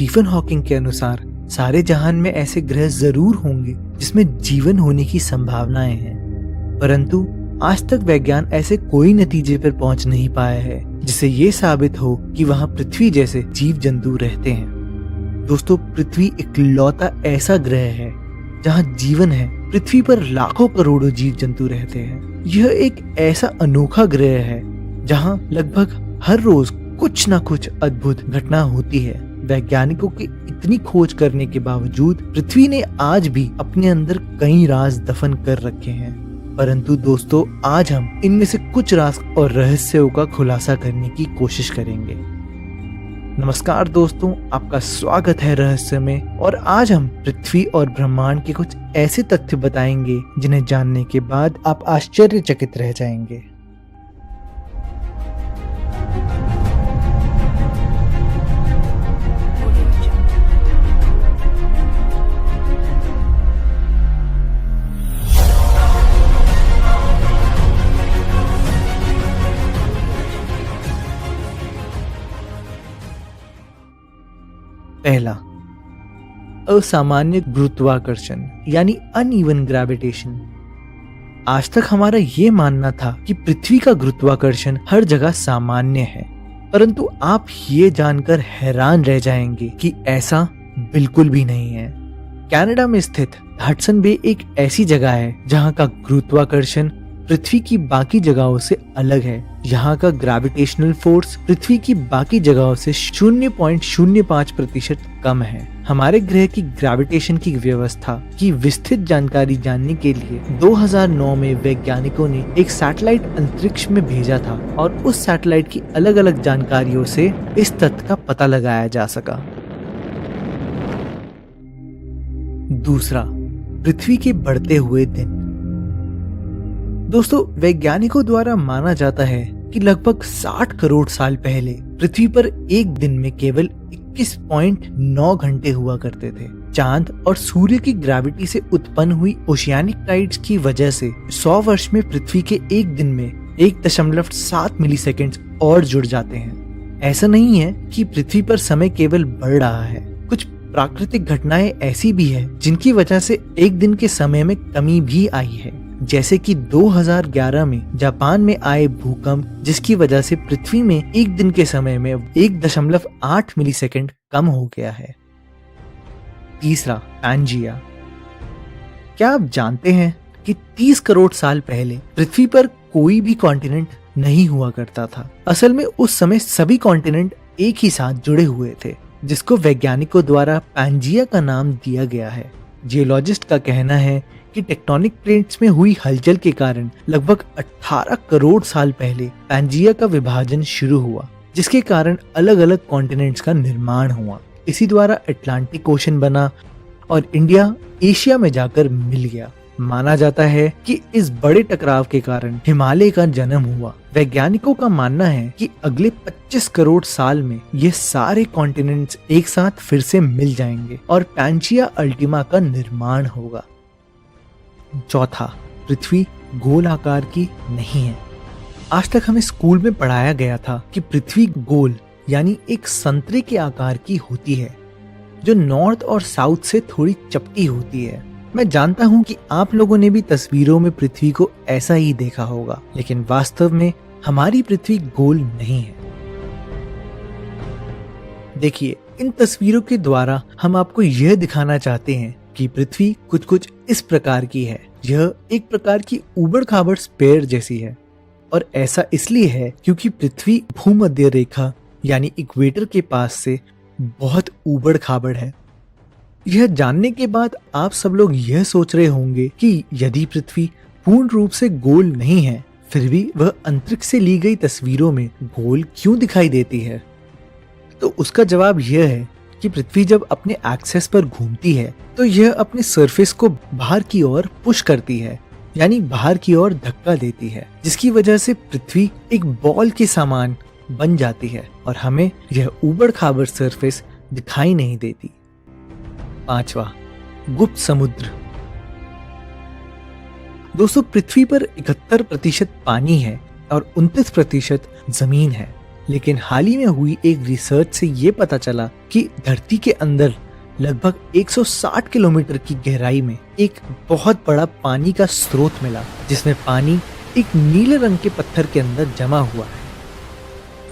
Stephen Hawking के अनुसार सारे जहान में ऐसे ग्रह जरूर होंगे जिसमें जीवन होने की संभावनाएं हैं, परंतु आज तक विज्ञान ऐसे कोई नतीजे पर पहुंच नहीं पाया है जिससे ये साबित हो कि वहां पृथ्वी जैसे जीव जंतु रहते हैं। दोस्तों, पृथ्वी इकलौता ऐसा ग्रह है जहां जीवन है। पृथ्वी पर लाखों करोड़ों जीव जंतु रहते हैं। यह एक ऐसा अनोखा ग्रह है जहां लगभग हर रोज कुछ ना कुछ अद्भुत घटना होती है। वैज्ञानिकों की इतनी खोज करने के बावजूद पृथ्वी ने आज भी अपने अंदर कई राज दफन कर रखे हैं। परंतु दोस्तों, आज हम इनमें से कुछ राज और रहस्यों का खुलासा करने की कोशिश करेंगे। नमस्कार दोस्तों, आपका स्वागत है रहस्य में। और आज हम पृथ्वी और ब्रह्मांड के कुछ ऐसे तथ्य बताएंगे जिन्हें जानने के बाद आप आश्चर्यचकित रह जाएंगे। पहला, असामान्य गुरुत्वाकर्षण यानी अनइवन ग्रेविटेशन। आज तक हमारा ये मानना था कि पृथ्वी का गुरुत्वाकर्षण हर जगह सामान्य है, परंतु आप ये जानकर हैरान रह जाएंगे कि ऐसा बिल्कुल भी नहीं है। कनाडा में स्थित हडसन बे एक ऐसी जगह है जहाँ का गुरुत्वाकर्षण पृथ्वी की बाकी जगहों से अलग है। यहाँ का ग्रेविटेशनल फोर्स पृथ्वी की बाकी जगहों से 0.05% कम है। हमारे ग्रह की ग्रेविटेशन की व्यवस्था की विस्तृत जानकारी जानने के लिए 2009 में वैज्ञानिकों ने एक सैटेलाइट अंतरिक्ष में भेजा था और उस सैटेलाइट की अलग अलग जानकारियों से इस तथ्य का पता लगाया जा सका। दूसरा, पृथ्वी के बढ़ते हुए दिन। दोस्तों, वैज्ञानिकों द्वारा माना जाता है कि लगभग 60 करोड़ साल पहले पृथ्वी पर एक दिन में केवल 21.9 घंटे हुआ करते थे। चांद और सूर्य की ग्रेविटी से उत्पन्न हुई ओशियानिक टाइड्स की वजह से 100 वर्ष में पृथ्वी के एक दिन में 1.7 मिलीसेकंड्स और जुड़ जाते हैं। ऐसा नहीं है कि पृथ्वी पर समय केवल बढ़ रहा है। कुछ प्राकृतिक घटनाएं ऐसी भी है जिनकी वजह से एक दिन के समय में कमी भी आई है, जैसे कि 2011 में जापान में आए भूकंप, जिसकी वजह से पृथ्वी में एक दिन के समय में 1.8 मिलीसेकंड कम हो गया है। तीसरा, पैंजिया। क्या आप जानते हैं कि 30 करोड़ साल पहले पृथ्वी पर कोई भी कॉन्टिनेंट नहीं हुआ करता था। असल में उस समय सभी कॉन्टिनेंट एक ही साथ जुड़े हुए थे, जिसको वैज्ञानिकों द्वारा पैंजिया का नाम दिया गया है। जियोलॉजिस्ट का कहना है कि टेक्टोनिक प्लेट्स में हुई हलचल के कारण लगभग 18 करोड़ साल पहले पैंजिया का विभाजन शुरू हुआ, जिसके कारण अलग अलग कॉन्टिनेंट्स का निर्माण हुआ। इसी द्वारा अटलांटिक ओशन बना और इंडिया एशिया में जाकर मिल गया। माना जाता है कि इस बड़े टकराव के कारण हिमालय का जन्म हुआ। वैज्ञानिकों का मानना है कि अगले 25 करोड़ साल में ये सारे कॉन्टिनेंट्स एक साथ फिर से मिल जाएंगे और पैंजिया अल्टीमा का निर्माण होगा। चौथा, पृथ्वी गोल आकार की नहीं है। आज तक हमें स्कूल में पढ़ाया गया था कि पृथ्वी गोल यानी एक संतरे के आकार की होती है, जो नॉर्थ और साउथ से थोड़ी चपटी होती है। मैं जानता हूँ कि आप लोगों ने भी तस्वीरों में पृथ्वी को ऐसा ही देखा होगा, लेकिन वास्तव में हमारी पृथ्वी गोल नहीं है। देखिए, इन तस्वीरों के द्वारा हम आपको यह दिखाना चाहते हैं कि पृथ्वी कुछ इस प्रकार की है। यह एक प्रकार की ऊबड़ खाबड़ स्फेयर जैसी है, और ऐसा इसलिए है क्योंकि पृथ्वी भूमध्य रेखा यानी इक्वेटर के पास से बहुत ऊबड़ खाबड़ है। यह जानने के बाद आप सब लोग यह सोच रहे होंगे कि यदि पृथ्वी पूर्ण रूप से गोल नहीं है, फिर भी वह अंतरिक्ष से ली गई तस्वीरों में गोल क्यों दिखाई देती है? तो उसका जवाब यह है कि पृथ्वी जब अपने एक्सेस पर घूमती है तो यह अपने सरफेस को बाहर की ओर पुश करती है, यानी बाहर की ओर धक्का देती है, जिसकी वजह से पृथ्वी एक बॉल के समान बन जाती है और हमें यह ऊबड़ खाबड़ सरफेस दिखाई नहीं देती। पांचवा, गुप्त समुद्र। दोस्तों, पृथ्वी पर 71% पानी है और 29% जमीन है, लेकिन हाल ही में हुई एक रिसर्च से ये पता चला कि धरती के अंदर लगभग 160 किलोमीटर की गहराई में एक बहुत बड़ा पानी का स्रोत मिला, जिसमें पानी एक नीले रंग के पत्थर के अंदर जमा हुआ है।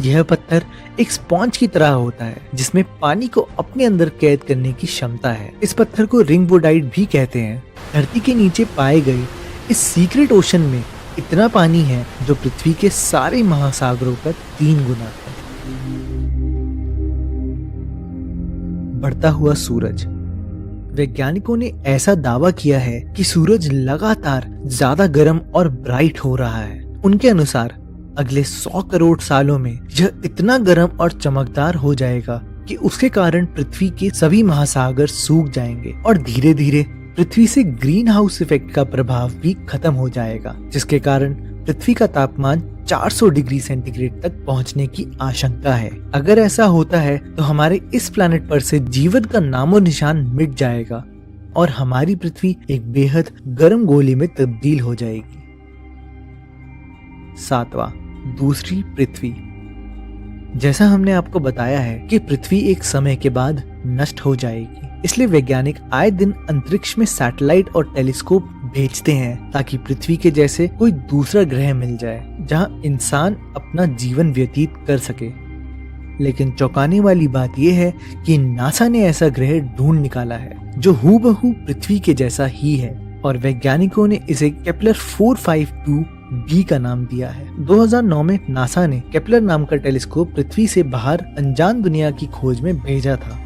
यह पत्थर एक स्पॉन्ज की तरह होता है, जिसमें पानी को अपने अंदर कैद करने की क्षमता है। इस पत्थर को रिंग वुडाइट भी कहते हैं। धरती के नीचे पाए गए इस सीक्रेट ओशन में इतना पानी है जो पृथ्वी के सारे महासागरों का 3 गुना है। बढ़ता हुआ सूरज। वैज्ञानिकों ने ऐसा दावा किया है कि सूरज लगातार ज्यादा गर्म और ब्राइट हो रहा है। उनके अनुसार अगले 100 करोड़ सालों में यह इतना गर्म और चमकदार हो जाएगा कि उसके कारण पृथ्वी के सभी महासागर सूख जाएंगे और धीरे धीरे पृथ्वी से ग्रीन हाउस इफेक्ट का प्रभाव भी खत्म हो जाएगा, जिसके कारण पृथ्वी का तापमान 400 डिग्री सेंटीग्रेड तक पहुंचने की आशंका है। अगर ऐसा होता है तो हमारे इस प्लैनेट पर से जीवन का नामो निशान मिट जाएगा और हमारी पृथ्वी एक बेहद गर्म गोले में तब्दील हो जाएगी। 7वां, दूसरी पृथ्वी। जैसा हमने आपको बताया है कि पृथ्वी एक समय के बाद नष्ट हो जाएगी, इसलिए वैज्ञानिक आए दिन अंतरिक्ष में सैटेलाइट और टेलीस्कोप भेजते हैं ताकि पृथ्वी के जैसे कोई दूसरा ग्रह मिल जाए जहां इंसान अपना जीवन व्यतीत कर सके। लेकिन चौंकाने वाली बात यह है कि नासा ने ऐसा ग्रह ढूंढ निकाला है जो हूबहू पृथ्वी के जैसा ही है और वैज्ञानिकों ने इसे केपलर 452b का नाम दिया है। 2009 में नासा ने केपलर नाम का टेलीस्कोप पृथ्वी से बाहर अनजान दुनिया की खोज में भेजा था,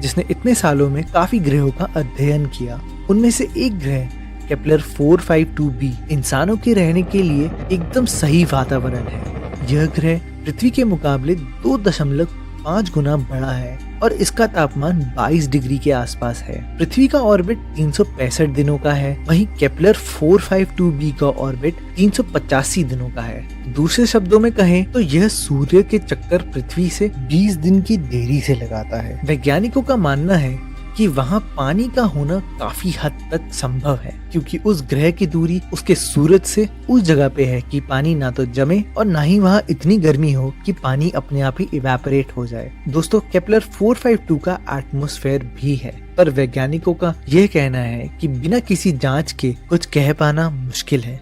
जिसने इतने सालों में काफी ग्रहों का अध्ययन किया। उनमें से एक ग्रह केपलर 452b इंसानों के रहने के लिए एकदम सही वातावरण है। यह ग्रह पृथ्वी के मुकाबले 2.5 गुना बड़ा है और इसका तापमान 22 डिग्री के आसपास है। पृथ्वी का ऑर्बिट 365 दिनों का है, वहीं केपलर 452b का ऑर्बिट 385 दिनों का है। दूसरे शब्दों में कहें तो यह सूर्य के चक्कर पृथ्वी से 20 दिन की देरी से लगाता है। वैज्ञानिकों का मानना है कि वहाँ पानी का होना काफी हद तक संभव है, क्योंकि उस ग्रह की दूरी उसके सूरज से उस जगह पे है कि पानी ना तो जमे और ना ही वहाँ इतनी गर्मी हो कि पानी अपने आप ही इवेपोरेट हो जाए। दोस्तों, केपलर 452 का एटमॉस्फेयर भी है, पर वैज्ञानिकों का यह कहना है कि बिना किसी जांच के कुछ कह पाना मुश्किल है।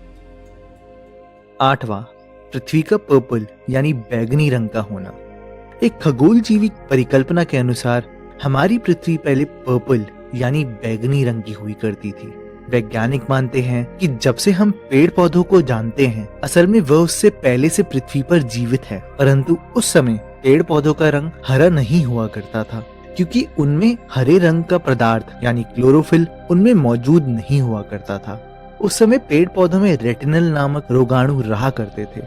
8वां, पृथ्वी का पर्पल यानी बैगनी रंग का होना। एक खगोलजीवी परिकल्पना के अनुसार हमारी पृथ्वी पहले पर्पल यानी बैगनी रंग की हुई करती थी। वैज्ञानिक मानते हैं कि जब से हम पेड़ पौधों को जानते हैं, असल में वह उससे पहले से पृथ्वी पर जीवित है, परंतु उस समय पेड़ पौधों का रंग हरा नहीं हुआ करता था, क्योंकि उनमें हरे रंग का पदार्थ यानी क्लोरोफिल उनमें मौजूद नहीं हुआ करता था। उस समय पेड़ पौधों में रेटिनल नामक रोगाणु रहा करते थे,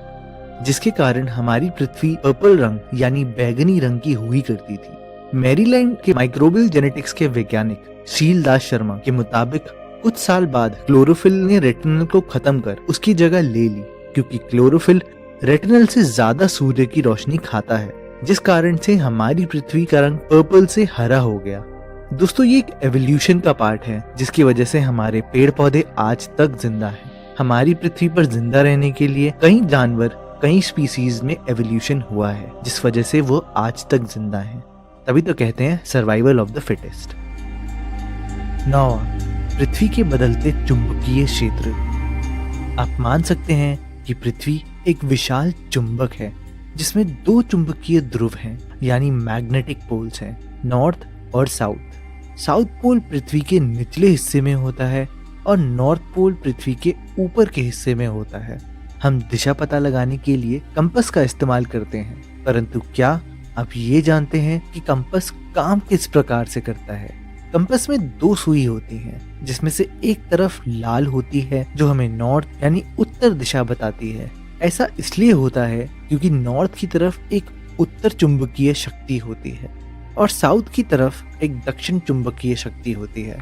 जिसके कारण हमारी पृथ्वी पर्पल रंग यानी बैगनी रंग की हुई करती थी। मैरीलैंड के माइक्रोबियल जेनेटिक्स के वैज्ञानिक शील दास शर्मा के मुताबिक कुछ साल बाद क्लोरोफिल ने रेटिनल को खत्म कर उसकी जगह ले ली, क्योंकि क्लोरोफिल रेटिनल से ज्यादा सूर्य की रोशनी खाता है, जिस कारण से हमारी पृथ्वी का रंग पर्पल से हरा हो गया। दोस्तों, ये एक एवोल्यूशन का पार्ट है, जिसकी वजह से हमारे पेड़ पौधे आज तक जिंदा हैं। हमारी पृथ्वी पर जिंदा रहने के लिए कई जानवर, कई स्पीसीज में एवोल्यूशन हुआ है, जिस वजह से वो आज तक जिंदा हैं। तभी तो कहते हैं सर्वाइवल ऑफ द फिटेस्ट। 9वां, पृथ्वी के बदलते चुंबकीय क्षेत्र। आप मान सकते हैं कि पृथ्वी एक विशाल चुंबक है, जिसमें 2 चुंबकीय ध्रुव हैं, यानी मैग्नेटिक पोल्स हैं, नॉर्थ और साउथ। साउथ पोल पृथ्वी के निचले हिस्से में होता है और नॉर्थ पोल पृथ्वी के ऊपर के हिस्से में होता है। हम दिशा पता लगाने के लिए कंपास का इस्तेमाल करते हैं, परंतु क्या आप ये जानते हैं कि कंपास काम किस प्रकार से करता है? कंपास में 2 सुई होती हैं, जिसमें से एक तरफ लाल होती है जो हमें नॉर्थ यानी उत्तर दिशा बताती है। ऐसा इसलिए होता है क्योंकि नॉर्थ की तरफ एक उत्तर चुंबकीय शक्ति होती है और साउथ की तरफ एक दक्षिण चुंबकीय शक्ति होती है।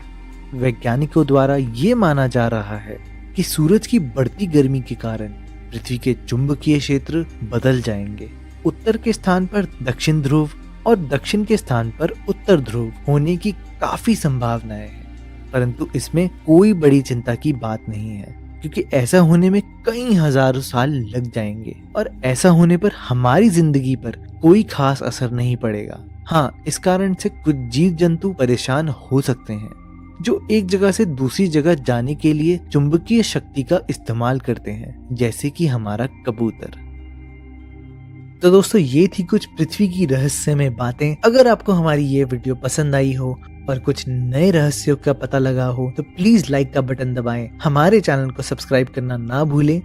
वैज्ञानिकों द्वारा ये माना जा रहा है कि सूरज की बढ़ती गर्मी के कारण पृथ्वी के चुंबकीय क्षेत्र बदल जाएंगे। उत्तर के स्थान पर दक्षिण ध्रुव और दक्षिण के स्थान पर उत्तर ध्रुव होने की काफी संभावनाएं हैं, परंतु इसमें कोई बड़ी चिंता की बात नहीं है, क्योंकि ऐसा होने में कई हजारों साल लग जाएंगे और ऐसा होने पर हमारी जिंदगी पर कोई खास असर नहीं पड़ेगा। हाँ, इस कारण से कुछ जीव जंतु परेशान हो सकते हैं जो एक जगह से दूसरी जगह जाने के लिए चुंबकीय शक्ति का इस्तेमाल करते हैं, जैसे कि हमारा कबूतर। तो दोस्तों, ये थी कुछ पृथ्वी की रहस्यमय बातें। अगर आपको हमारी ये वीडियो पसंद आई हो और कुछ नए रहस्यों का पता लगा हो तो प्लीज लाइक का बटन दबाएं, हमारे चैनल को सब्सक्राइब करना ना भूलें